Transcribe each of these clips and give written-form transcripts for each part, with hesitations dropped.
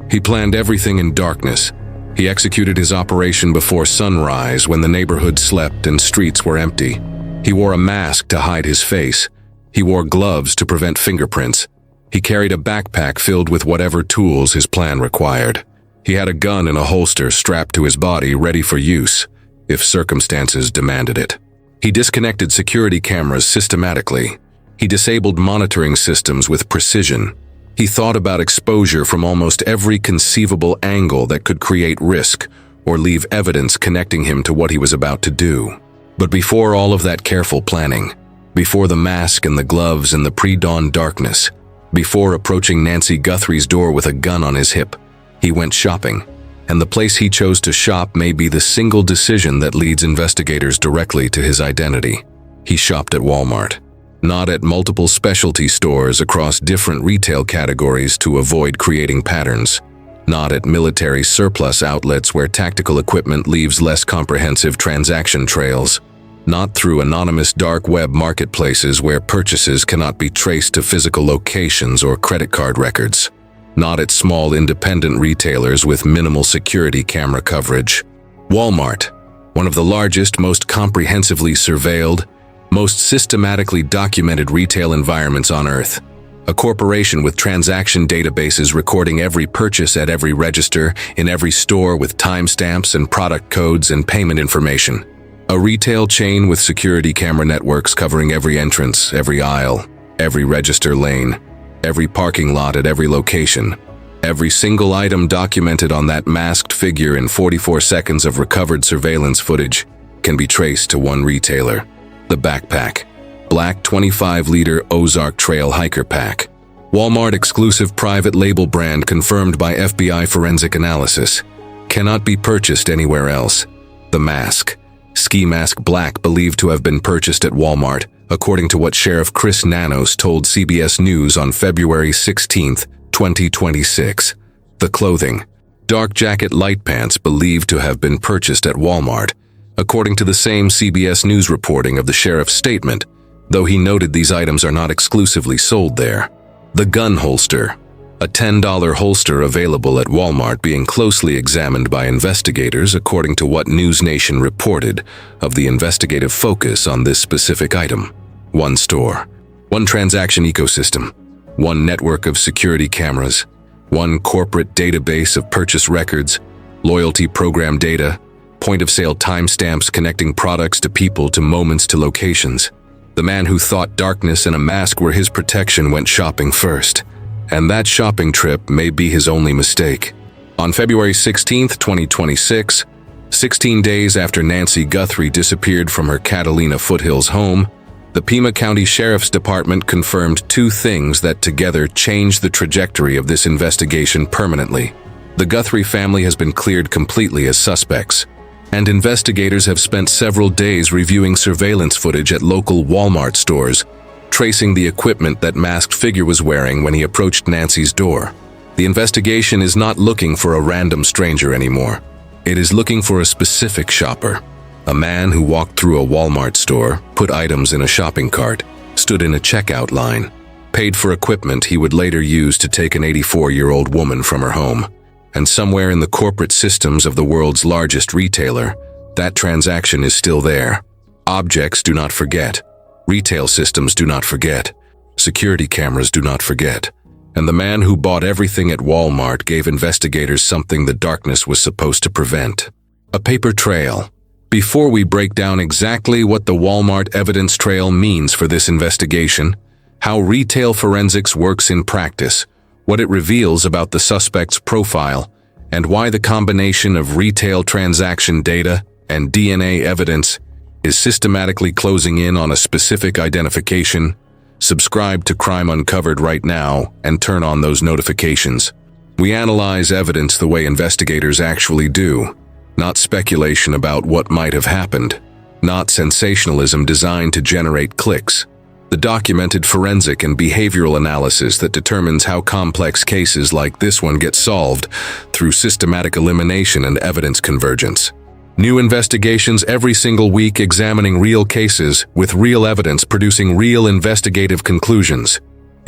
He planned everything in darkness. He executed his operation before sunrise when the neighborhood slept and streets were empty. He wore a mask to hide his face. He wore gloves to prevent fingerprints. He carried a backpack filled with whatever tools his plan required. He had a gun in a holster strapped to his body ready for use, if circumstances demanded it. He disconnected security cameras systematically. He disabled monitoring systems with precision. He thought about exposure from almost every conceivable angle that could create risk or leave evidence connecting him to what he was about to do. But before all of that careful planning, before the mask and the gloves and the pre-dawn darkness, before approaching Nancy Guthrie's door with a gun on his hip, he went shopping. And the place he chose to shop may be the single decision that leads investigators directly to his identity. He shopped at Walmart, not at multiple specialty stores across different retail categories to avoid creating patterns, not at military surplus outlets where tactical equipment leaves less comprehensive transaction trails, not through anonymous dark web marketplaces where purchases cannot be traced to physical locations or credit card records, not at small independent retailers with minimal security camera coverage. Walmart, one of the largest, most comprehensively surveilled, most systematically documented retail environments on Earth. A corporation with transaction databases recording every purchase at every register, in every store with timestamps and product codes and payment information. A retail chain with security camera networks covering every entrance, every aisle, every register lane, every parking lot at every location. Every single item documented on that masked figure in 44 seconds of recovered surveillance footage can be traced to one retailer. The backpack. Black 25-liter Ozark Trail Hiker Pack. Walmart exclusive private label brand confirmed by FBI forensic analysis. Cannot be purchased anywhere else. The mask. Ski mask black believed to have been purchased at Walmart, according to what Sheriff Chris Nanos told CBS News on February 16, 2026. The clothing. Dark jacket light pants believed to have been purchased at Walmart, according to the same CBS News reporting of the sheriff's statement, though he noted these items are not exclusively sold there. The gun holster. A $10 holster available at Walmart being closely examined by investigators according to what News Nation reported of the investigative focus on this specific item. One store, one transaction ecosystem, one network of security cameras, one corporate database of purchase records, loyalty program data, point-of-sale timestamps connecting products to people to moments to locations. The man who thought darkness and a mask were his protection went shopping first. And that shopping trip may be his only mistake. On February 16, 2026, 16 days after Nancy Guthrie disappeared from her Catalina Foothills home, the Pima County Sheriff's Department confirmed two things that together changed the trajectory of this investigation permanently. The Guthrie family has been cleared completely as suspects, and investigators have spent several days reviewing surveillance footage at local Walmart stores, tracing the equipment that masked figure was wearing when he approached Nancy's door. The investigation is not looking for a random stranger anymore. It is looking for a specific shopper. A man who walked through a Walmart store, put items in a shopping cart, stood in a checkout line, paid for equipment he would later use to take an 84-year-old woman from her home. And somewhere in the corporate systems of the world's largest retailer, that transaction is still there. Objects do not forget. Retail systems do not forget. Security cameras do not forget. And the man who bought everything at Walmart gave investigators something the darkness was supposed to prevent. A paper trail. Before we break down exactly what the Walmart evidence trail means for this investigation, how retail forensics works in practice, what it reveals about the suspect's profile, and why the combination of retail transaction data and DNA evidence is systematically closing in on a specific identification, subscribe to Crime Uncovered right now and turn on those notifications. We analyze evidence the way investigators actually do, not speculation about what might have happened, not sensationalism designed to generate clicks. The documented forensic and behavioral analysis that determines how complex cases like this one get solved through systematic elimination and evidence convergence. New investigations every single week examining real cases with real evidence producing real investigative conclusions.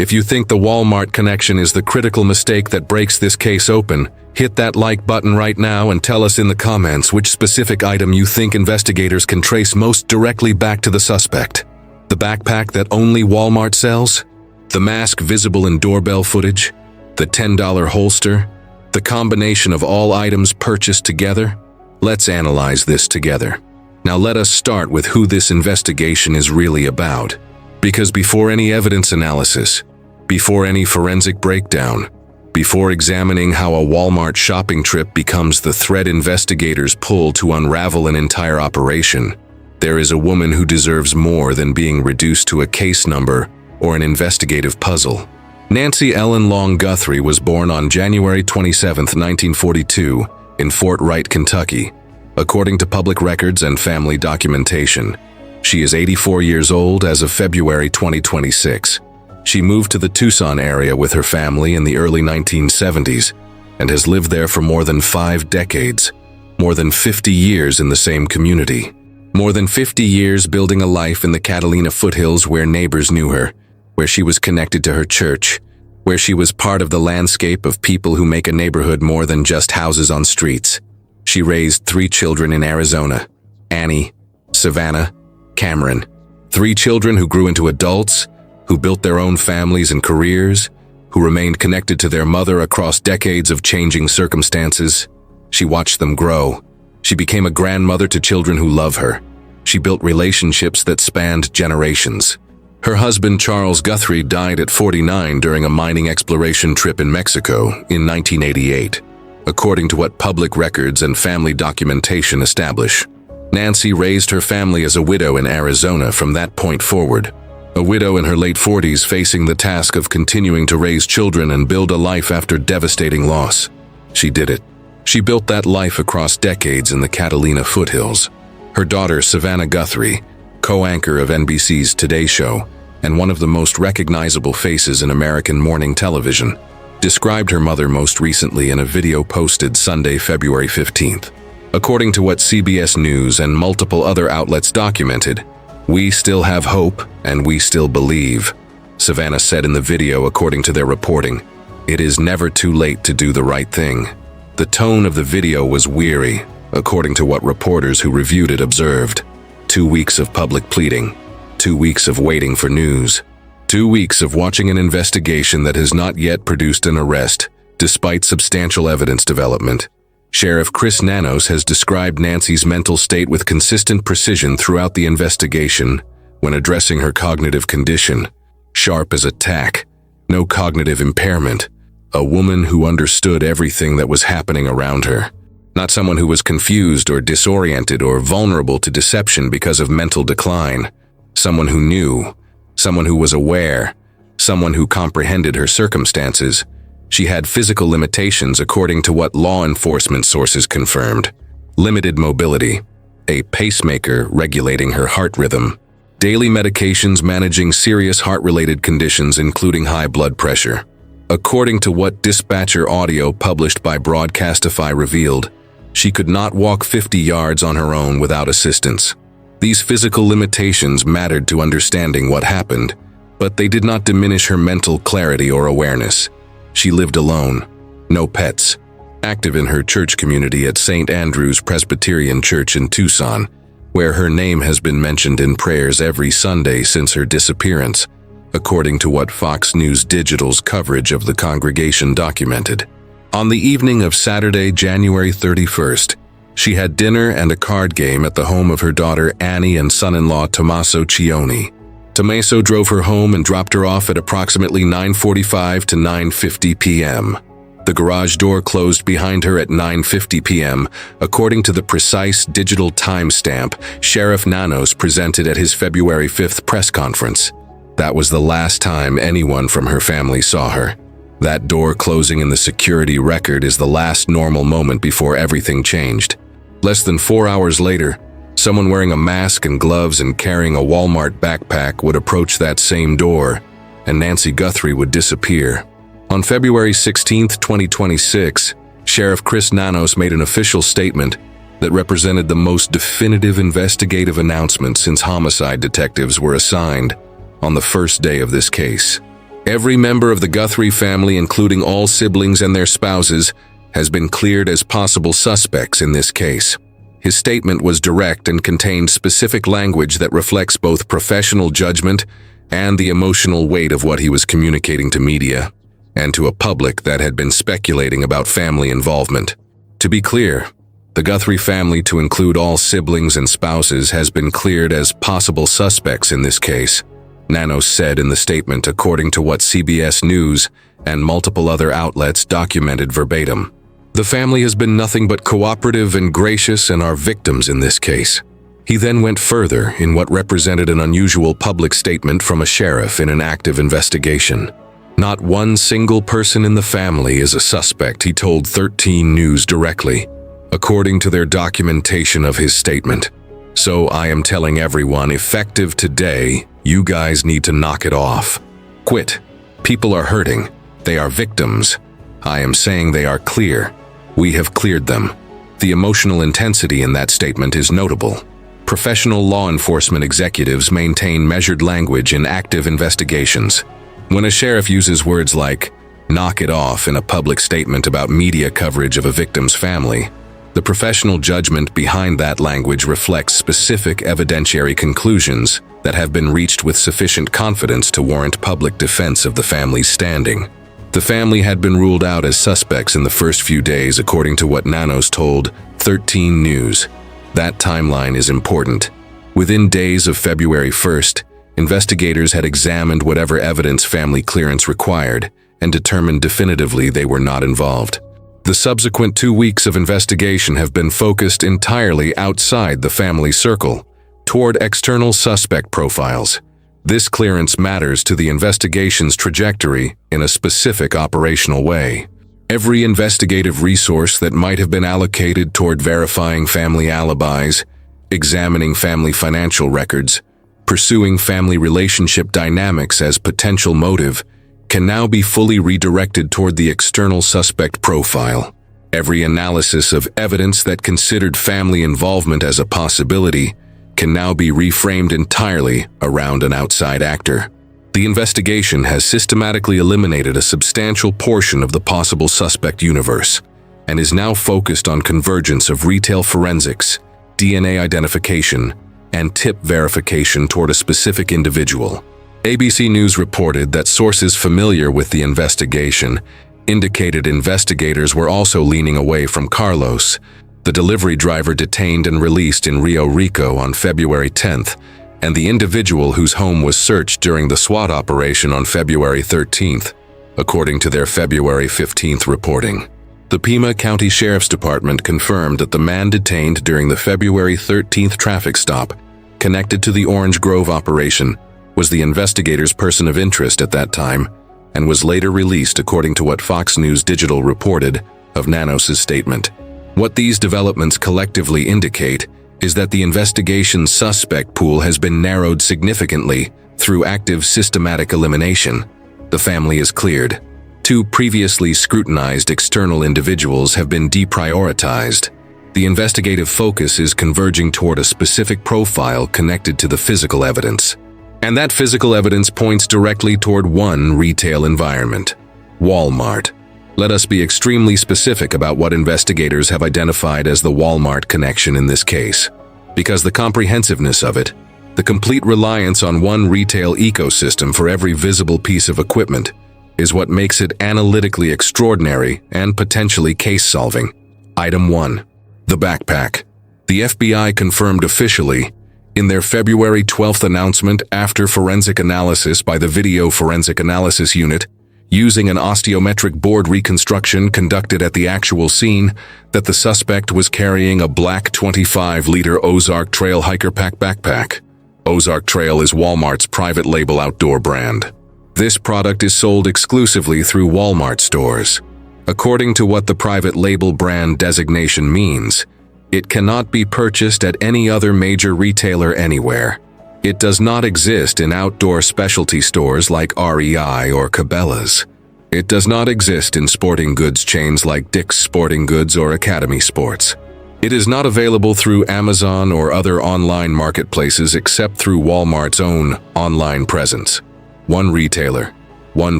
If you think the Walmart connection is the critical mistake that breaks this case open, hit that like button right now and tell us in the comments which specific item you think investigators can trace most directly back to the suspect. The backpack that only Walmart sells? The mask visible in doorbell footage? The $10 holster? The combination of all items purchased together? Let's analyze this together. Now let us start with who this investigation is really about. Because before any evidence analysis, before any forensic breakdown, before examining how a Walmart shopping trip becomes the thread investigators pull to unravel an entire operation, there is a woman who deserves more than being reduced to a case number or an investigative puzzle. Nancy Ellen Long Guthrie was born on January 27, 1942, in Fort Wright, Kentucky. According to public records and family documentation, she is 84 years old as of February 2026. She moved to the Tucson area with her family in the early 1970s and has lived there for more than 5 decades, more than 50 years in the same community. More than 50 years building a life in the Catalina foothills where neighbors knew her, where she was connected to her church, where she was part of the landscape of people who make a neighborhood more than just houses on streets. She raised 3 children in Arizona: Annie, Savannah, Cameron. 3 children who grew into adults, who built their own families and careers, who remained connected to their mother across decades of changing circumstances. She watched them grow. She became a grandmother to children who love her. She built relationships that spanned generations. Her husband, Charles Guthrie, died at 49 during a mining exploration trip in Mexico in 1988, according to what public records and family documentation establish. Nancy raised her family as a widow in Arizona from that point forward, a widow in her late 40s facing the task of continuing to raise children and build a life after devastating loss. She did it. She built that life across decades in the Catalina foothills. Her daughter, Savannah Guthrie, co-anchor of NBC's Today Show and one of the most recognizable faces in American morning television, described her mother most recently in a video posted Sunday, February 15th. According to what CBS News and multiple other outlets documented, "We still have hope and we still believe," Savannah said in the video according to their reporting. "It is never too late to do the right thing." The tone of the video was weary, according to what reporters who reviewed it observed. 2 weeks of public pleading, 2 weeks of waiting for news, 2 weeks of watching an investigation that has not yet produced an arrest, despite substantial evidence development. Sheriff Chris Nanos has described Nancy's mental state with consistent precision throughout the investigation when addressing her cognitive condition. Sharp as a tack, no cognitive impairment, a woman who understood everything that was happening around her. Not someone who was confused or disoriented or vulnerable to deception because of mental decline. Someone who knew, someone who was aware, someone who comprehended her circumstances. She had physical limitations according to what law enforcement sources confirmed. Limited mobility, a pacemaker regulating her heart rhythm, daily medications managing serious heart-related conditions including high blood pressure. According to what dispatcher audio published by Broadcastify revealed, she could not walk 50 yards on her own without assistance. These physical limitations mattered to understanding what happened, but they did not diminish her mental clarity or awareness. She lived alone, no pets, active in her church community at St. Andrew's Presbyterian Church in Tucson, where her name has been mentioned in prayers every Sunday since her disappearance, according to what Fox News Digital's coverage of the congregation documented. On the evening of Saturday, January 31st, she had dinner and a card game at the home of her daughter Annie and son-in-law Tommaso Cioni. Tommaso drove her home and dropped her off at approximately 9:45 to 9:50 p.m. The garage door closed behind her at 9:50 p.m., according to the precise digital timestamp Sheriff Nanos presented at his February 5th press conference. That was the last time anyone from her family saw her. That door closing in the security record is the last normal moment before everything changed. Less than 4 hours later, someone wearing a mask and gloves and carrying a Walmart backpack would approach that same door, and Nancy Guthrie would disappear. On February 16, 2026, Sheriff Chris Nanos made an official statement that represented the most definitive investigative announcement since homicide detectives were assigned on the first day of this case. Every member of the Guthrie family, including all siblings and their spouses, has been cleared as possible suspects in this case. His statement was direct and contained specific language that reflects both professional judgment and the emotional weight of what he was communicating to media and to a public that had been speculating about family involvement. To be clear, the Guthrie family, to include all siblings and spouses, has been cleared as possible suspects in this case, Nanos said in the statement, according to what CBS News and multiple other outlets documented verbatim. The family has been nothing but cooperative and gracious and are victims in this case. He then went further in what represented an unusual public statement from a sheriff in an active investigation. Not one single person in the family is a suspect, he told 13 News directly, according to their documentation of his statement. So I am telling everyone, effective today, you guys need to knock it off. Quit. People are hurting. They are victims. I am saying they are clear. We have cleared them. The emotional intensity in that statement is notable. Professional law enforcement executives maintain measured language in active investigations. When a sheriff uses words like knock it off in a public statement about media coverage of a victim's family, the professional judgment behind that language reflects specific evidentiary conclusions that have been reached with sufficient confidence to warrant public defense of the family's standing. The family had been ruled out as suspects in the first few days, according to what Nanos told 13 News. That timeline is important. Within days of February 1st, investigators had examined whatever evidence family clearance required and determined definitively they were not involved. The subsequent 2 weeks of investigation have been focused entirely outside the family circle, toward external suspect profiles. This clearance matters to the investigation's trajectory in a specific operational way. Every investigative resource that might have been allocated toward verifying family alibis, examining family financial records, pursuing family relationship dynamics as potential motive, can now be fully redirected toward the external suspect profile. Every analysis of evidence that considered family involvement as a possibility can now be reframed entirely around an outside actor. The investigation has systematically eliminated a substantial portion of the possible suspect universe and is now focused on convergence of retail forensics, DNA identification, and tip verification toward a specific individual. ABC News reported that sources familiar with the investigation indicated investigators were also leaning away from Carlos, the delivery driver detained and released in Rio Rico on February 10th, and the individual whose home was searched during the SWAT operation on February 13th, according to their February 15th reporting. The Pima County Sheriff's Department confirmed that the man detained during the February 13th traffic stop, connected to the Orange Grove operation, was the investigator's person of interest at that time, and was later released according to what Fox News Digital reported of Nanos' statement. What these developments collectively indicate is that the investigation's suspect pool has been narrowed significantly through active systematic elimination. The family is cleared. 2 previously scrutinized external individuals have been deprioritized. The investigative focus is converging toward a specific profile connected to the physical evidence. And that physical evidence points directly toward one retail environment: Walmart. Let us be extremely specific about what investigators have identified as the Walmart connection in this case, because the comprehensiveness of it, the complete reliance on one retail ecosystem for every visible piece of equipment, is what makes it analytically extraordinary and potentially case-solving. Item 1. The backpack. The FBI confirmed officially, in their February 12th announcement after forensic analysis by the Video Forensic Analysis Unit, using an osteometric board reconstruction conducted at the actual scene, that the suspect was carrying a black 25-liter Ozark Trail Hiker Pack backpack. Ozark Trail is Walmart's private label outdoor brand. This product is sold exclusively through Walmart stores. According to what the private label brand designation means, it cannot be purchased at any other major retailer anywhere. It does not exist in outdoor specialty stores like REI or Cabela's. It does not exist in sporting goods chains like Dick's Sporting Goods or Academy Sports. It is not available through Amazon or other online marketplaces except through Walmart's own online presence. One retailer, one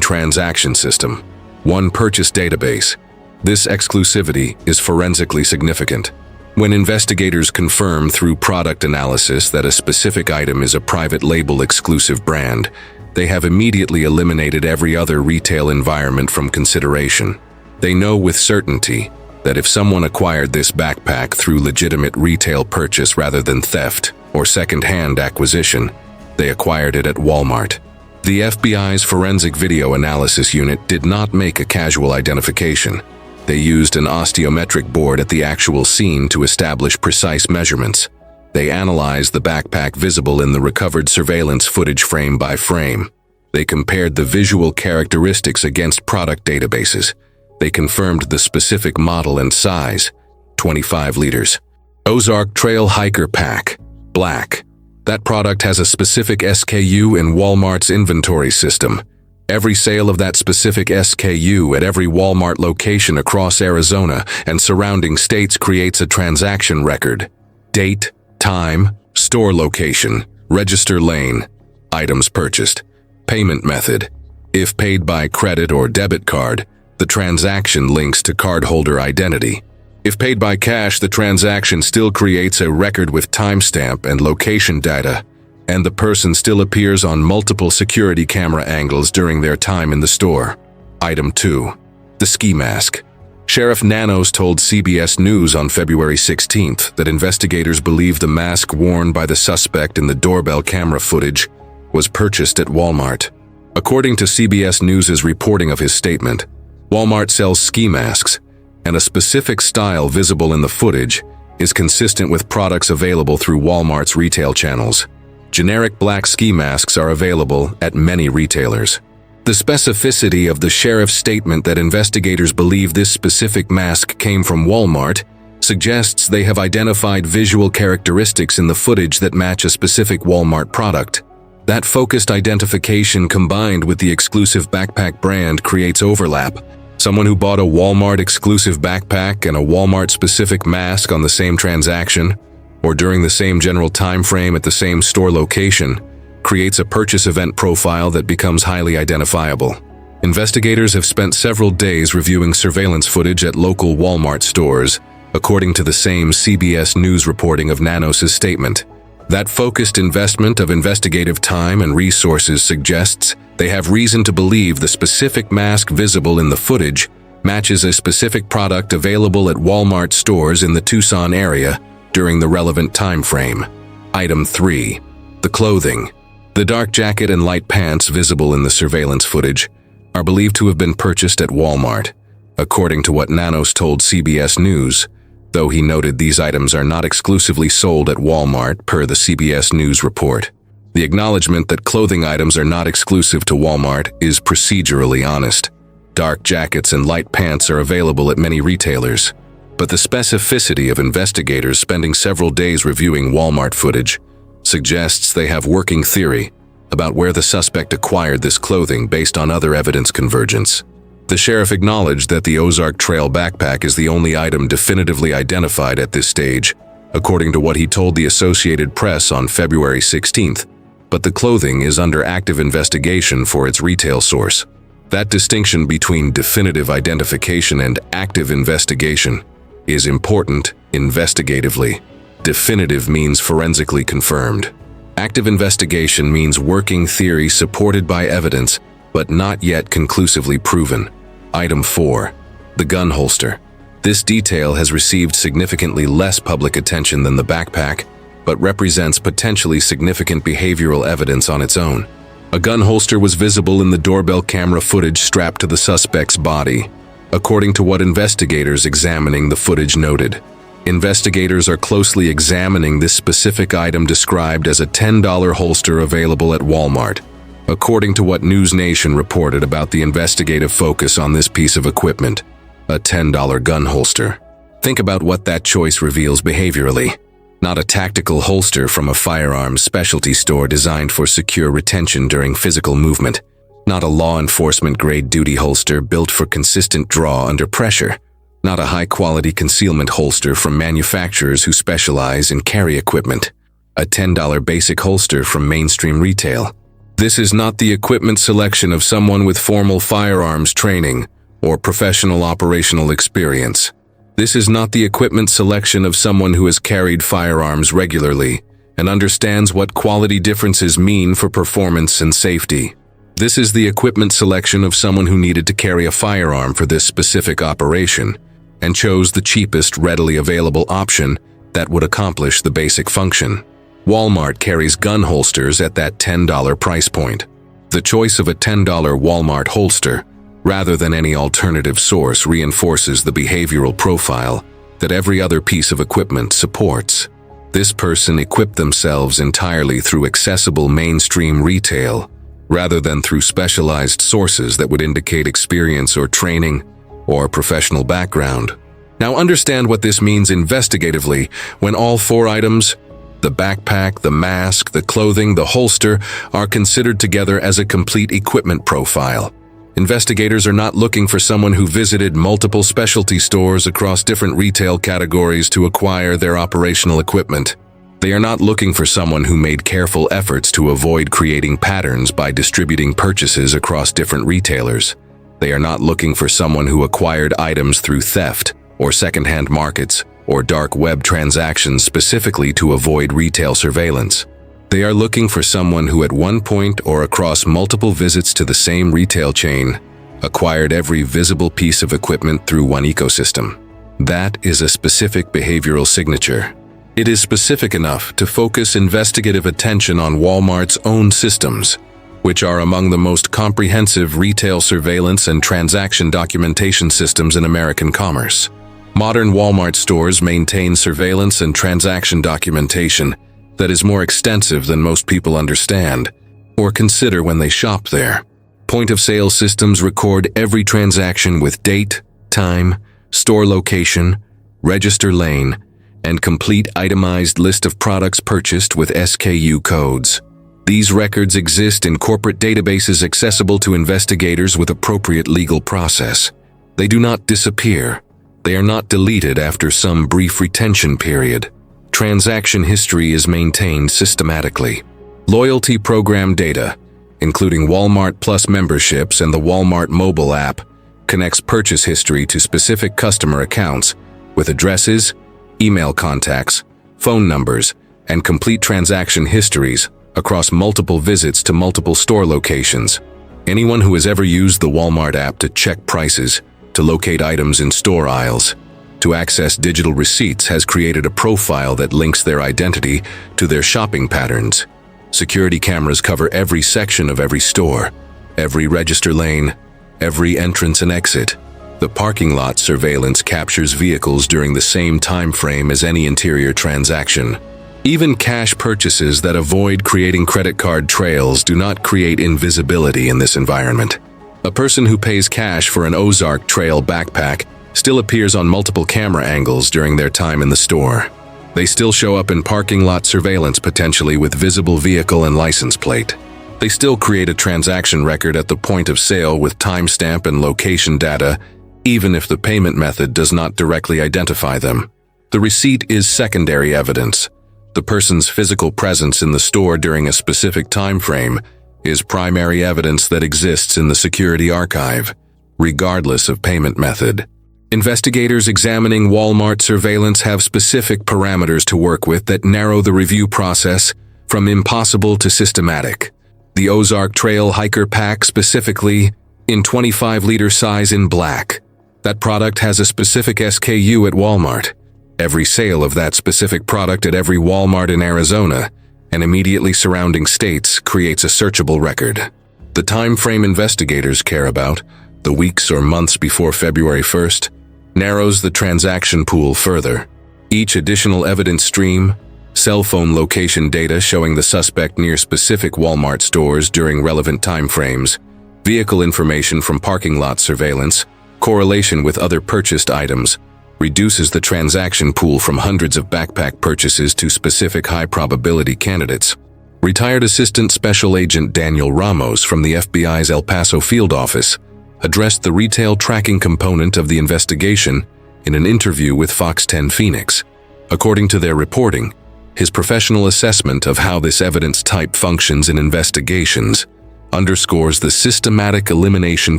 transaction system, one purchase database. This exclusivity is forensically significant. When investigators confirm through product analysis that a specific item is a private label exclusive brand, they have immediately eliminated every other retail environment from consideration. They know with certainty that if someone acquired this backpack through legitimate retail purchase rather than theft or second-hand acquisition, they acquired it at Walmart. The FBI's Forensic Video Analysis Unit did not make a casual identification. They used an osteometric board at the actual scene to establish precise measurements. They analyzed the backpack visible in the recovered surveillance footage frame by frame. They compared the visual characteristics against product databases. They confirmed the specific model and size, 25 liters. Ozark Trail Hiker Pack, black. That product has a specific SKU in Walmart's inventory system. Every sale of that specific SKU at every Walmart location across Arizona and surrounding states creates a transaction record. Date, time, store location, register lane, items purchased, payment method. If paid by credit or debit card, the transaction links to cardholder identity. If paid by cash, the transaction still creates a record with timestamp and location data, and the person still appears on multiple security camera angles during their time in the store. Item 2. The ski mask. Sheriff Nanos told CBS News on February 16th that investigators believe the mask worn by the suspect in the doorbell camera footage was purchased at Walmart. According to CBS News' reporting of his statement, Walmart sells ski masks, and a specific style visible in the footage is consistent with products available through Walmart's retail channels. Generic black ski masks are available at many retailers. The specificity of the sheriff's statement that investigators believe this specific mask came from Walmart suggests they have identified visual characteristics in the footage that match a specific Walmart product. That focused identification combined with the exclusive backpack brand creates overlap. Someone who bought a Walmart exclusive backpack and a Walmart specific mask on the same transaction, or during the same general time frame at the same store location, creates a purchase event profile that becomes highly identifiable. Investigators have spent several days reviewing surveillance footage at local Walmart stores, according to the same CBS News reporting of Nanos' statement. That focused investment of investigative time and resources suggests they have reason to believe the specific mask visible in the footage matches a specific product available at Walmart stores in the Tucson area during the relevant time frame. Item 3. The clothing. The dark jacket and light pants visible in the surveillance footage are believed to have been purchased at Walmart, according to what Nanos told CBS News, though he noted these items are not exclusively sold at Walmart per the CBS News report. The acknowledgement that clothing items are not exclusive to Walmart is procedurally honest. Dark jackets and light pants are available at many retailers, but the specificity of investigators spending several days reviewing Walmart footage suggests they have working theory about where the suspect acquired this clothing based on other evidence convergence. The sheriff acknowledged that the Ozark Trail backpack is the only item definitively identified at this stage, according to what he told the Associated Press on February 16th, but the clothing is under active investigation for its retail source. That distinction between definitive identification and active investigation is important investigatively. Definitive means forensically confirmed. Active investigation means working theory supported by evidence, but not yet conclusively proven. Item 4. The gun holster. This detail has received significantly less public attention than the backpack, but represents potentially significant behavioral evidence on its own. A gun holster was visible in the doorbell camera footage strapped to the suspect's body, according to what investigators examining the footage noted. Investigators are closely examining this specific item described as a $10 holster available at Walmart, according to what News Nation reported about the investigative focus on this piece of equipment, a $10 gun holster. Think about what that choice reveals behaviorally. Not a tactical holster from a firearms specialty store designed for secure retention during physical movement. Not a law enforcement grade duty holster built for consistent draw under pressure. Not a high-quality concealment holster from manufacturers who specialize in carry equipment. A $10 basic holster from mainstream retail. This is not the equipment selection of someone with formal firearms training or professional operational experience. This is not the equipment selection of someone who has carried firearms regularly and understands what quality differences mean for performance and safety. This is the equipment selection of someone who needed to carry a firearm for this specific operation and chose the cheapest readily available option that would accomplish the basic function. Walmart carries gun holsters at that $10 price point. The choice of a $10 Walmart holster rather than any alternative source reinforces the behavioral profile that every other piece of equipment supports. This person equipped themselves entirely through accessible mainstream retail, rather than through specialized sources that would indicate experience or training or professional background. Now understand what this means investigatively when all four items, the backpack, the mask, the clothing, the holster, are considered together as a complete equipment profile. Investigators are not looking for someone who visited multiple specialty stores across different retail categories to acquire their operational equipment. They are not looking for someone who made careful efforts to avoid creating patterns by distributing purchases across different retailers. They are not looking for someone who acquired items through theft or secondhand markets or dark web transactions specifically to avoid retail surveillance. They are looking for someone who at one point or across multiple visits to the same retail chain acquired every visible piece of equipment through one ecosystem. That is a specific behavioral signature. It is specific enough to focus investigative attention on Walmart's own systems, which are among the most comprehensive retail surveillance and transaction documentation systems in American commerce. Modern Walmart stores maintain surveillance and transaction documentation that is more extensive than most people understand or consider when they shop there. Point-of-sale systems record every transaction with date, time, store location, register lane, and complete itemized list of products purchased with SKU codes. These records exist in corporate databases accessible to investigators with appropriate legal process. They do not disappear. They are not deleted after some brief retention period. Transaction history is maintained systematically. Loyalty program data, including Walmart Plus memberships and the Walmart mobile app, connects purchase history to specific customer accounts with addresses, email contacts, phone numbers, and complete transaction histories across multiple visits to multiple store locations. Anyone who has ever used the Walmart app to check prices, to locate items in store aisles, to access digital receipts has created a profile that links their identity to their shopping patterns. Security cameras cover every section of every store, every register lane, every entrance and exit. The parking lot surveillance captures vehicles during the same time frame as any interior transaction. Even cash purchases that avoid creating credit card trails do not create invisibility in this environment. A person who pays cash for an Ozark Trail backpack still appears on multiple camera angles during their time in the store. They still show up in parking lot surveillance potentially with visible vehicle and license plate. They still create a transaction record at the point of sale with timestamp and location data, even if the payment method does not directly identify them. The receipt is secondary evidence. The person's physical presence in the store during a specific time frame is primary evidence that exists in the security archive, regardless of payment method. Investigators examining Walmart surveillance have specific parameters to work with that narrow the review process from impossible to systematic. The Ozark Trail Hiker Pack specifically, in 25-liter size in black. That product has a specific SKU at Walmart. Every sale of that specific product at every Walmart in Arizona and immediately surrounding states creates a searchable record. The time frame investigators care about, the weeks or months before February 1st, narrows the transaction pool further. Each additional evidence stream, cell phone location data showing the suspect near specific Walmart stores during relevant time frames, vehicle information from parking lot surveillance, correlation with other purchased items, reduces the transaction pool from hundreds of backpack purchases to specific high-probability candidates. Retired Assistant Special Agent Daniel Ramos from the FBI's El Paso field office addressed the retail tracking component of the investigation in an interview with Fox 10 Phoenix. According to their reporting, His professional assessment of how this evidence type functions in investigations underscores the systematic elimination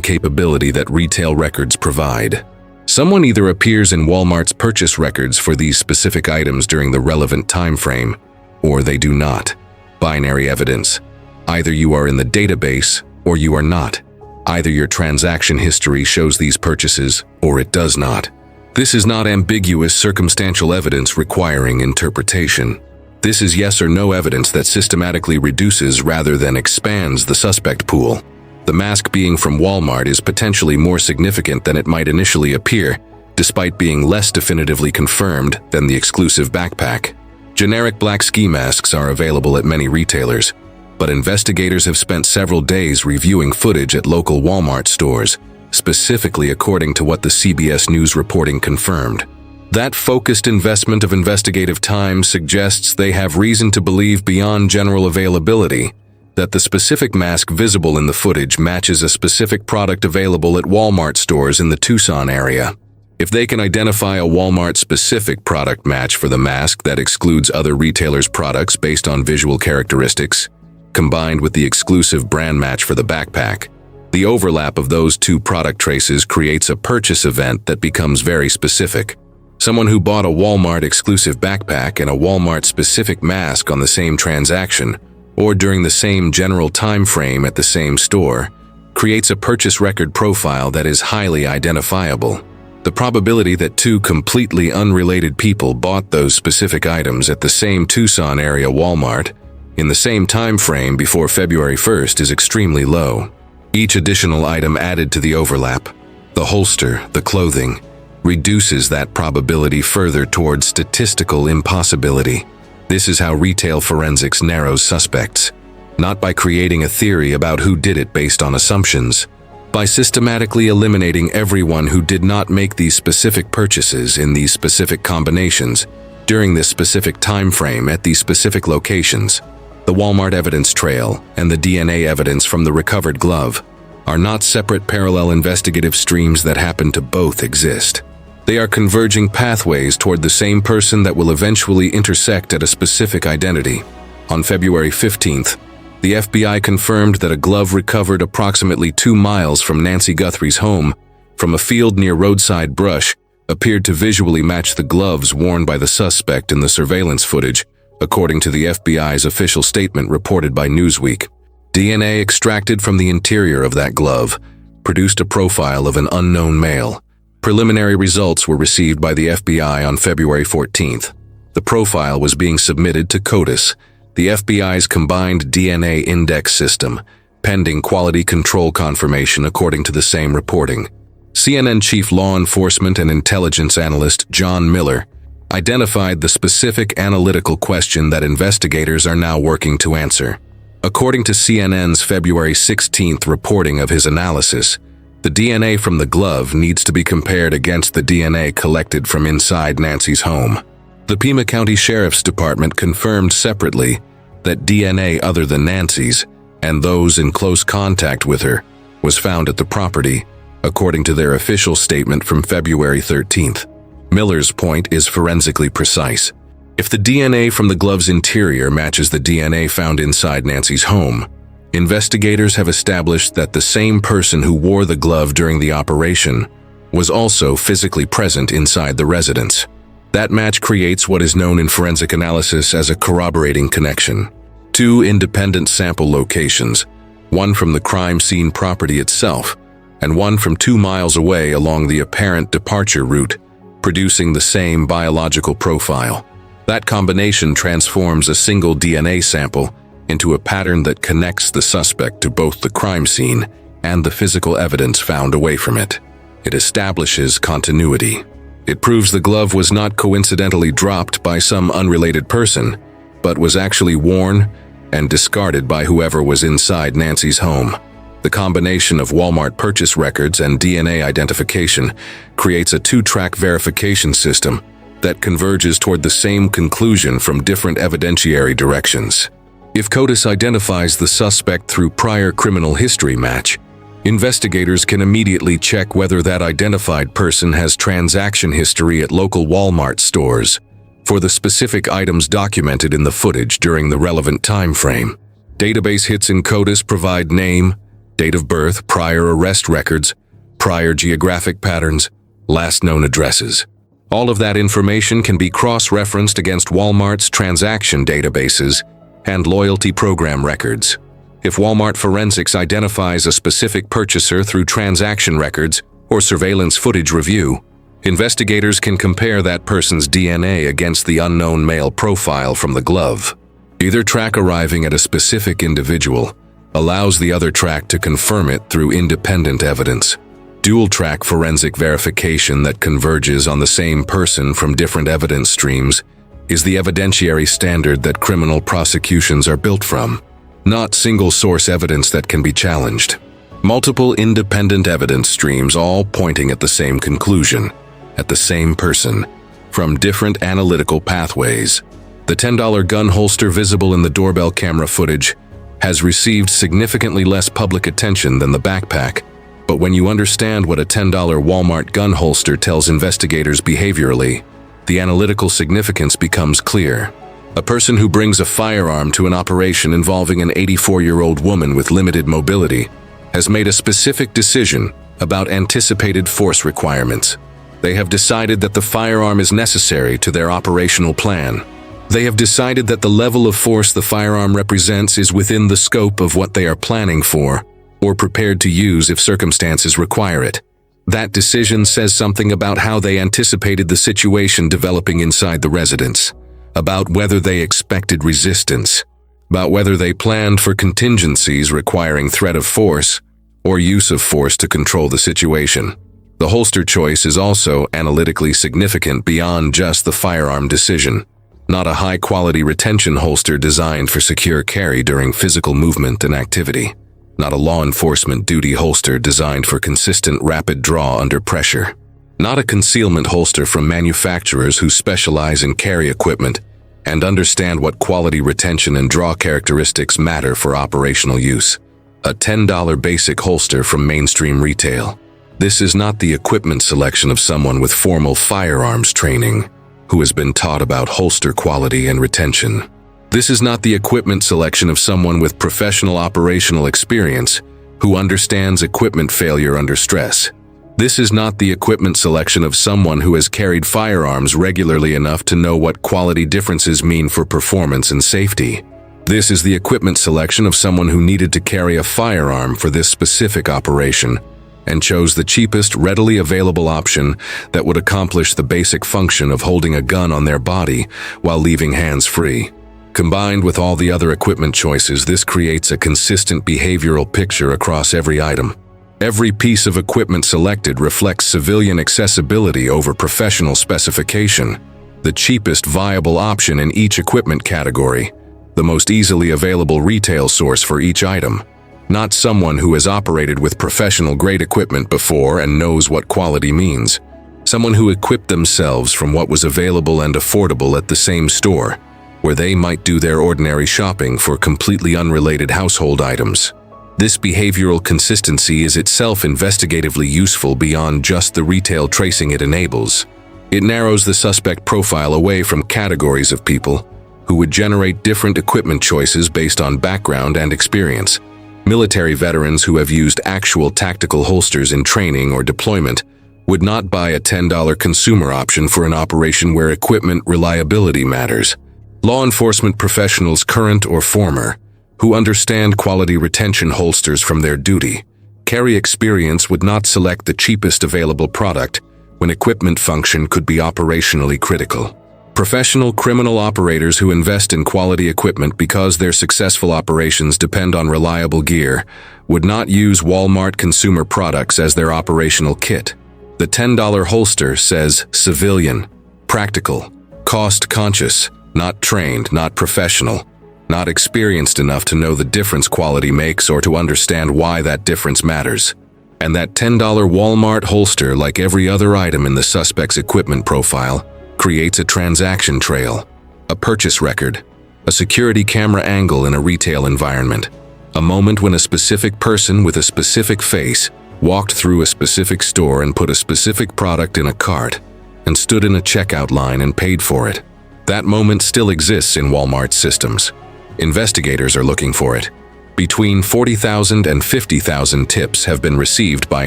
capability that retail records provide. Someone either appears in Walmart's purchase records for these specific items during the relevant time frame, or they do not. Binary evidence. Either you are in the database, or you are not. Either your transaction history shows these purchases, or it does not. This is not ambiguous circumstantial evidence requiring interpretation. This is yes or no evidence that systematically reduces rather than expands the suspect pool. The mask being from Walmart is potentially more significant than it might initially appear, despite being less definitively confirmed than the exclusive backpack. Generic black ski masks are available at many retailers, but investigators have spent several days reviewing footage at local Walmart stores, specifically according to what the CBS News reporting confirmed. That focused investment of investigative time suggests they have reason to believe beyond general availability that the specific mask visible in the footage matches a specific product available at Walmart stores in the Tucson area. If they can identify a Walmart-specific product match for the mask that excludes other retailers' products based on visual characteristics, combined with the exclusive brand match for the backpack, the overlap of those two product traces creates a purchase event that becomes very specific. Someone who bought a Walmart-exclusive backpack and a Walmart-specific mask on the same transaction, or during the same general time frame at the same store, creates a purchase record profile that is highly identifiable. The probability that two completely unrelated people bought those specific items at the same Tucson area Walmart in the same time frame before February 1st is extremely low. Each additional item added to the overlap, the holster, the clothing, reduces that probability further towards statistical impossibility. This is how retail forensics narrows suspects, not by creating a theory about who did it based on assumptions, by systematically eliminating everyone who did not make these specific purchases in these specific combinations during this specific time frame at these specific locations. The Walmart evidence trail and the DNA evidence from the recovered glove are not separate parallel investigative streams that happen to both exist. They are converging pathways toward the same person that will eventually intersect at a specific identity. On February 15th, the FBI confirmed that a glove recovered approximately 2 miles from Nancy Guthrie's home from a field near roadside brush appeared to visually match the gloves worn by the suspect in the surveillance footage, according to the FBI's official statement reported by Newsweek. DNA extracted from the interior of that glove produced a profile of an unknown male. Preliminary results were received by the FBI on February 14th. The profile was being submitted to CODIS, the FBI's combined DNA index system, pending quality control confirmation according to the same reporting. CNN Chief Law Enforcement and Intelligence Analyst John Miller identified the specific analytical question that investigators are now working to answer. According to CNN's February 16th reporting of his analysis, the DNA from the glove needs to be compared against the DNA collected from inside Nancy's home. The Pima County Sheriff's Department confirmed separately that DNA other than Nancy's and those in close contact with her was found at the property, according to their official statement from February 13th. Miller's point is forensically precise. If the DNA from the glove's interior matches the DNA found inside Nancy's home, investigators have established that the same person who wore the glove during the operation was also physically present inside the residence. That match creates what is known in forensic analysis as a corroborating connection. Two independent sample locations, one from the crime scene property itself, and one from 2 miles away along the apparent departure route, producing the same biological profile. That combination transforms a single DNA sample into a pattern that connects the suspect to both the crime scene and the physical evidence found away from it. It establishes continuity. It proves the glove was not coincidentally dropped by some unrelated person, but was actually worn and discarded by whoever was inside Nancy's home. The combination of Walmart purchase records and DNA identification creates a 2-track verification system that converges toward the same conclusion from different evidentiary directions. If CODIS identifies the suspect through prior criminal history match, investigators can immediately check whether that identified person has transaction history at local Walmart stores, for the specific items documented in the footage during the relevant time frame. Database hits in CODIS provide name, date of birth, prior arrest records, prior geographic patterns, last known addresses. All of that information can be cross-referenced against Walmart's transaction databases and loyalty program records. If Walmart Forensics identifies a specific purchaser through transaction records or surveillance footage review, investigators can compare that person's DNA against the unknown male profile from the glove. Either track arriving at a specific individual allows the other track to confirm it through independent evidence. Dual-track forensic verification that converges on the same person from different evidence streams is the evidentiary standard that criminal prosecutions are built from, not single-source evidence that can be challenged. Multiple independent evidence streams all pointing at the same conclusion, at the same person, from different analytical pathways. The $10 gun holster visible in the doorbell camera footage has received significantly less public attention than the backpack, but when you understand what a $10 Walmart gun holster tells investigators behaviorally, the analytical significance becomes clear. A person who brings a firearm to an operation involving an 84-year-old woman with limited mobility has made a specific decision about anticipated force requirements. They have decided that the firearm is necessary to their operational plan. They have decided that the level of force the firearm represents is within the scope of what they are planning for or prepared to use if circumstances require it. That decision says something about how they anticipated the situation developing inside the residence, about whether they expected resistance, about whether they planned for contingencies requiring threat of force or use of force to control the situation. The holster choice is also analytically significant beyond just the firearm decision. Not a high-quality retention holster designed for secure carry during physical movement and activity. Not a law enforcement duty holster designed for consistent rapid draw under pressure. Not a concealment holster from manufacturers who specialize in carry equipment and understand what quality retention and draw characteristics matter for operational use. A $10 basic holster from mainstream retail. This is not the equipment selection of someone with formal firearms training who has been taught about holster quality and retention. This is not the equipment selection of someone with professional operational experience who understands equipment failure under stress. This is not the equipment selection of someone who has carried firearms regularly enough to know what quality differences mean for performance and safety. This is the equipment selection of someone who needed to carry a firearm for this specific operation and chose the cheapest, readily available option that would accomplish the basic function of holding a gun on their body while leaving hands free. Combined with all the other equipment choices, this creates a consistent behavioral picture across every item. Every piece of equipment selected reflects civilian accessibility over professional specification, the cheapest viable option in each equipment category, the most easily available retail source for each item, not someone who has operated with professional-grade equipment before and knows what quality means, someone who equipped themselves from what was available and affordable at the same store, where they might do their ordinary shopping for completely unrelated household items. This behavioral consistency is itself investigatively useful beyond just the retail tracing it enables. It narrows the suspect profile away from categories of people who would generate different equipment choices based on background and experience. Military veterans who have used actual tactical holsters in training or deployment would not buy a $10 consumer option for an operation where equipment reliability matters. Law enforcement professionals, current or former, who understand quality retention holsters from their duty, carry experience would not select the cheapest available product when equipment function could be operationally critical. Professional criminal operators who invest in quality equipment because their successful operations depend on reliable gear would not use Walmart consumer products as their operational kit. The $10 holster says civilian, practical, cost-conscious, not trained, not professional, not experienced enough to know the difference quality makes or to understand why that difference matters. And that $10 Walmart holster, like every other item in the suspect's equipment profile, creates a transaction trail, a purchase record, a security camera angle in a retail environment, a moment when a specific person with a specific face walked through a specific store and put a specific product in a cart and stood in a checkout line and paid for it. That moment still exists in Walmart's systems. Investigators are looking for it. Between 40,000 and 50,000 tips have been received by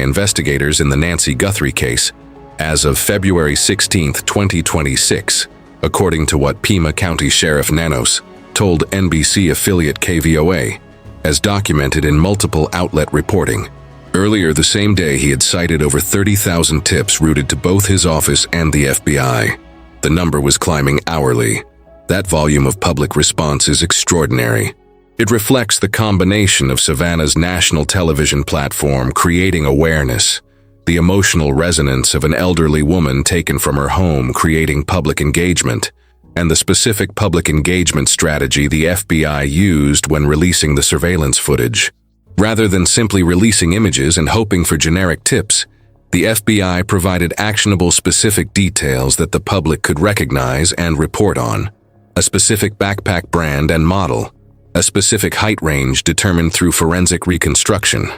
investigators in the Nancy Guthrie case as of February 16, 2026, according to what Pima County Sheriff Nanos told NBC affiliate KVOA, as documented in multiple outlet reporting. Earlier the same day, he had cited over 30,000 tips routed to both his office and the FBI. The number was climbing hourly. That volume of public response is extraordinary. It reflects the combination of Savannah's national television platform creating awareness, the emotional resonance of an elderly woman taken from her home creating public engagement, and the specific public engagement strategy the FBI used when releasing the surveillance footage. Rather than simply releasing images and hoping for generic tips, the FBI provided actionable specific details that the public could recognize and report on. A specific backpack brand and model, a specific height range determined through forensic reconstruction,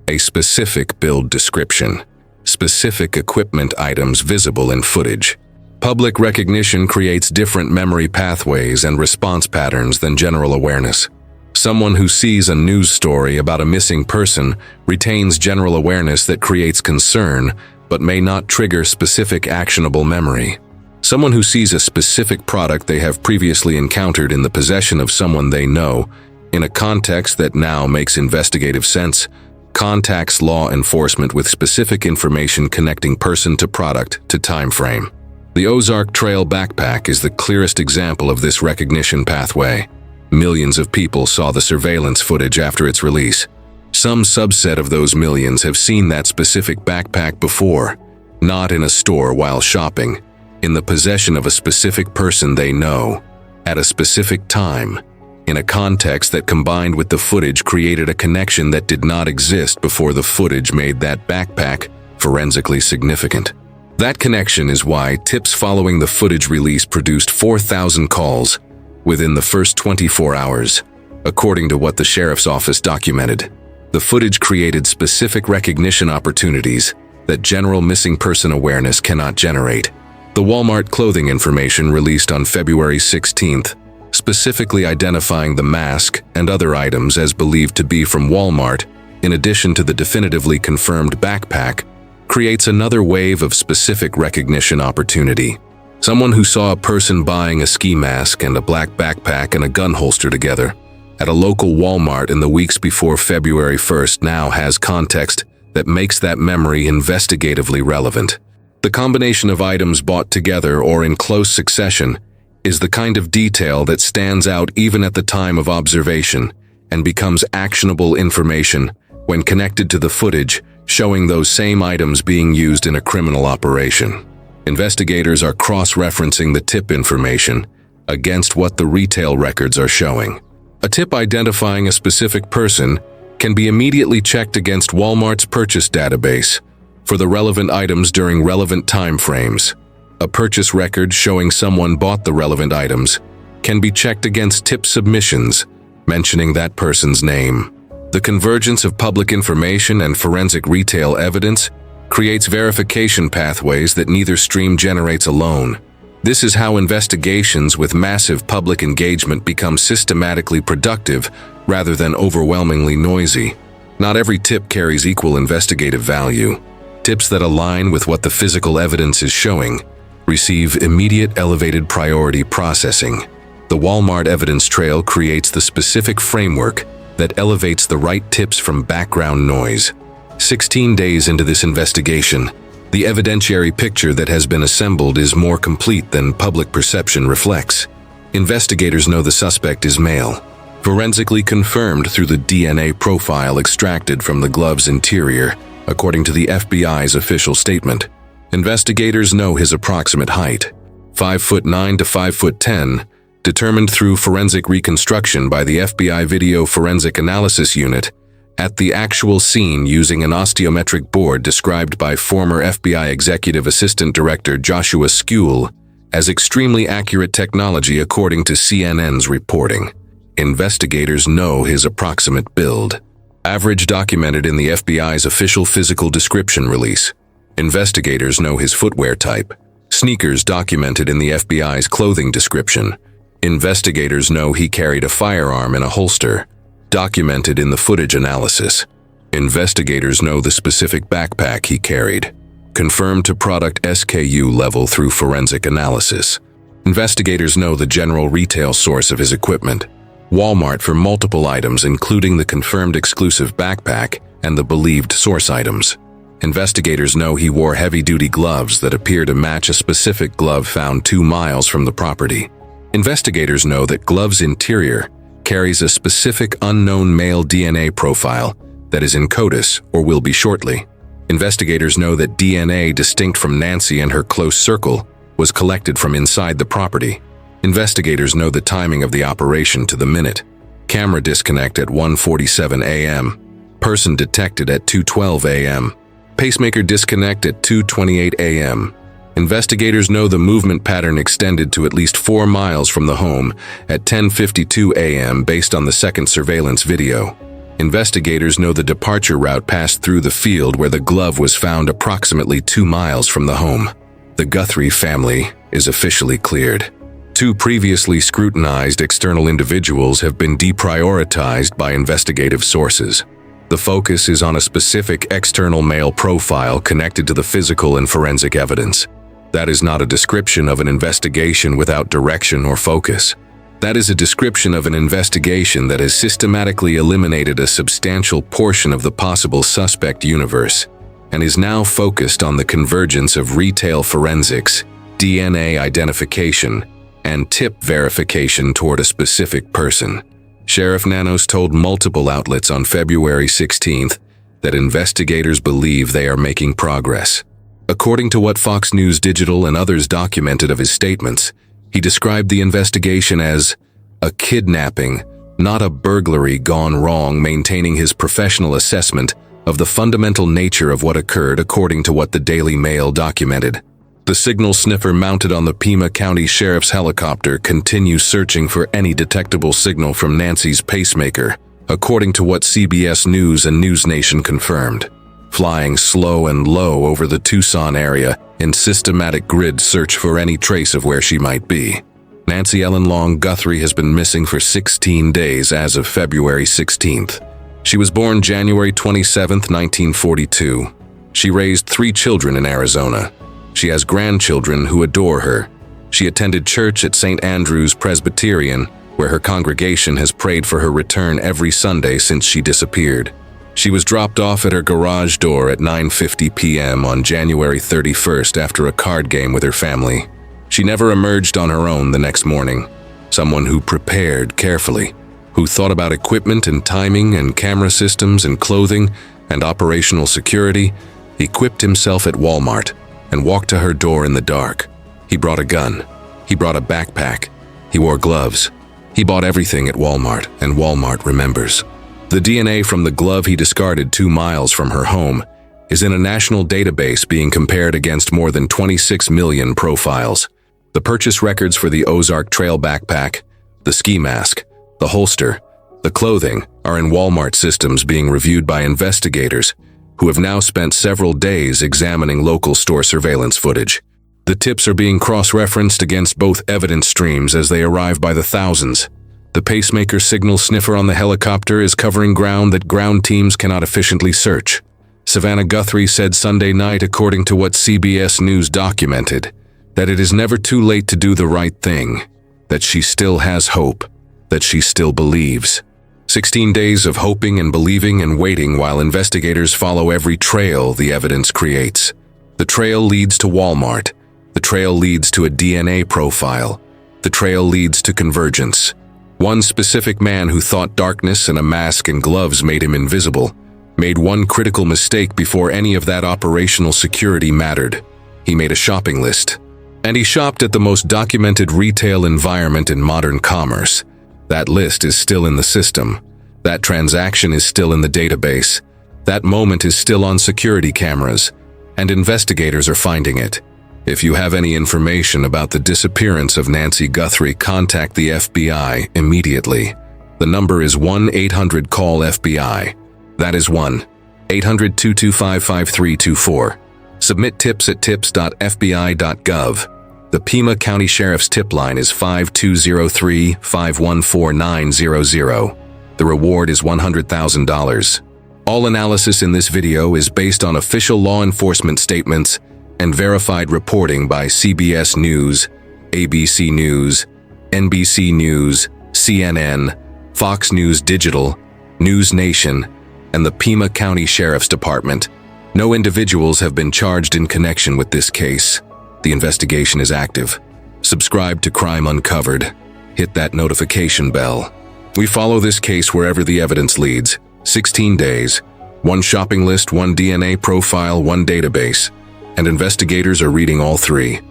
a specific build description, specific equipment items visible in footage. Public recognition creates different memory pathways and response patterns than general awareness. Someone who sees a news story about a missing person retains general awareness that creates concern, but may not trigger specific actionable memory. Someone who sees a specific product they have previously encountered in the possession of someone they know, in a context that now makes investigative sense, contacts law enforcement with specific information connecting person to product to time frame. The Ozark Trail backpack is the clearest example of this recognition pathway. Millions of people saw the surveillance footage after its release. Some subset of those millions have seen that specific backpack before, not in a store while shopping, in the possession of a specific person they know, at a specific time, in a context that combined with the footage created a connection that did not exist before the footage made that backpack forensically significant. That connection is why tips following the footage release produced 4,000 calls within the first 24 hours, according to what the sheriff's office documented. The footage created specific recognition opportunities that general missing person awareness cannot generate. The Walmart clothing information released on February 16th, specifically identifying the mask and other items as believed to be from Walmart, in addition to the definitively confirmed backpack, creates another wave of specific recognition opportunity. Someone who saw a person buying a ski mask and a black backpack and a gun holster together at a local Walmart in the weeks before February 1st now has context that makes that memory investigatively relevant. The combination of items bought together or in close succession is the kind of detail that stands out even at the time of observation and becomes actionable information when connected to the footage showing those same items being used in a criminal operation. Investigators are cross-referencing the tip information against what the retail records are showing. A tip identifying a specific person can be immediately checked against Walmart's purchase database for the relevant items during relevant time frames. A purchase record showing someone bought the relevant items can be checked against tip submissions mentioning that person's name. The convergence of public information and forensic retail evidence creates verification pathways that neither stream generates alone. This is how investigations with massive public engagement become systematically productive rather than overwhelmingly noisy. Not every tip carries equal investigative value. Tips that align with what the physical evidence is showing receive immediate elevated priority processing. The Walmart evidence trail creates the specific framework that elevates the right tips from background noise. 16 days into this investigation, the evidentiary picture that has been assembled is more complete than public perception reflects. Investigators know the suspect is male, forensically confirmed through the DNA profile extracted from the glove's interior, according to the FBI's official statement. Investigators know his approximate height, 5'9" to 5'10", determined through forensic reconstruction by the FBI Video Forensic Analysis Unit at the actual scene using an osteometric board described by former FBI Executive Assistant Director Joshua Skule as extremely accurate technology according to CNN's reporting. Investigators know his approximate build. Average documented in the FBI's official physical description release. Investigators know his footwear type, Sneakers documented in the FBI's clothing description. Investigators know he carried a firearm in a holster, documented in the footage analysis. Investigators know the specific backpack he carried, confirmed to product SKU level through forensic analysis. Investigators know the general retail source of his equipment, Walmart, for multiple items including the confirmed exclusive backpack and the believed source items. Investigators know he wore heavy-duty gloves that appear to match a specific glove found 2 miles from the property. Investigators know that gloves' interior carries a specific unknown male DNA profile that is in CODIS or will be shortly. Investigators know that DNA distinct from Nancy and her close circle was collected from inside the property. Investigators know the timing of the operation to the minute. Camera disconnect at 1:47 a.m. Person detected at 2:12 a.m. Pacemaker disconnect at 2:28 a.m. Investigators know the movement pattern extended to at least 4 miles from the home at 10:52 a.m. based on the second surveillance video. Investigators know the departure route passed through the field where the glove was found approximately 2 miles from the home. The Guthrie family is officially cleared. 2 previously scrutinized external individuals have been deprioritized by investigative sources. The focus is on a specific external male profile connected to the physical and forensic evidence. That is not a description of an investigation without direction or focus. That is a description of an investigation that has systematically eliminated a substantial portion of the possible suspect universe and is now focused on the convergence of retail forensics, DNA identification, and tip verification toward a specific person. Sheriff Nanos told multiple outlets on February 16th that investigators believe they are making progress. According to what Fox News Digital and others documented of his statements, he described the investigation as a kidnapping, not a burglary gone wrong, maintaining his professional assessment of the fundamental nature of what occurred according to what the Daily Mail documented. The signal sniffer mounted on the Pima County Sheriff's helicopter continues searching for any detectable signal from Nancy's pacemaker, according to what CBS News and News Nation confirmed. Flying slow and low over the Tucson area in systematic grid search for any trace of where she might be. Nancy Ellen Long Guthrie has been missing for 16 days as of February 16th. She was born January 27, 1942. She raised 3 children in Arizona. She has grandchildren who adore her. She attended church at St. Andrew's Presbyterian, where her congregation has prayed for her return every Sunday since she disappeared. She was dropped off at her garage door at 9:50 p.m. on January 31st after a card game with her family. She never emerged on her own the next morning. Someone who prepared carefully, who thought about equipment and timing and camera systems and clothing and operational security, equipped himself at Walmart and walked to her door in the dark. He brought a gun. He brought a backpack. He wore gloves. He bought everything at Walmart, and Walmart remembers. The DNA from the glove he discarded 2 miles from her home is in a national database being compared against more than 26 million profiles. The purchase records for the Ozark Trail backpack, the ski mask, the holster, the clothing are in Walmart systems being reviewed by investigators who have now spent several days examining local store surveillance footage. The tips are being cross-referenced against both evidence streams as they arrive by the thousands. The pacemaker signal sniffer on the helicopter is covering ground that ground teams cannot efficiently search. Savannah Guthrie said Sunday night, according to what CBS News documented, that it is never too late to do the right thing, that she still has hope, that she still believes. 16 days of hoping and believing and waiting while investigators follow every trail the evidence creates. The trail leads to Walmart. The trail leads to a DNA profile. The trail leads to convergence. One specific man who thought darkness and a mask and gloves made him invisible made one critical mistake before any of that operational security mattered. He made a shopping list. And he shopped at the most documented retail environment in modern commerce. That list is still in the system. That transaction is still in the database. That moment is still on security cameras, and investigators are finding it. If you have any information about the disappearance of Nancy Guthrie, contact the FBI immediately. The number is 1-800-CALL-FBI. That is 1-800-225-5324. Submit tips at tips.fbi.gov. The Pima County Sheriff's tip line is 5203-514-900. The reward is $100,000. All analysis in this video is based on official law enforcement statements and verified reporting by CBS News, ABC News, NBC News, CNN, Fox News Digital, News Nation, and the Pima County Sheriff's Department. No individuals have been charged in connection with this case. The investigation is active. Subscribe to Crime Uncovered. Hit that notification bell. We follow this case wherever the evidence leads. 16 days, one shopping list, one DNA profile, one database, and investigators are reading all three.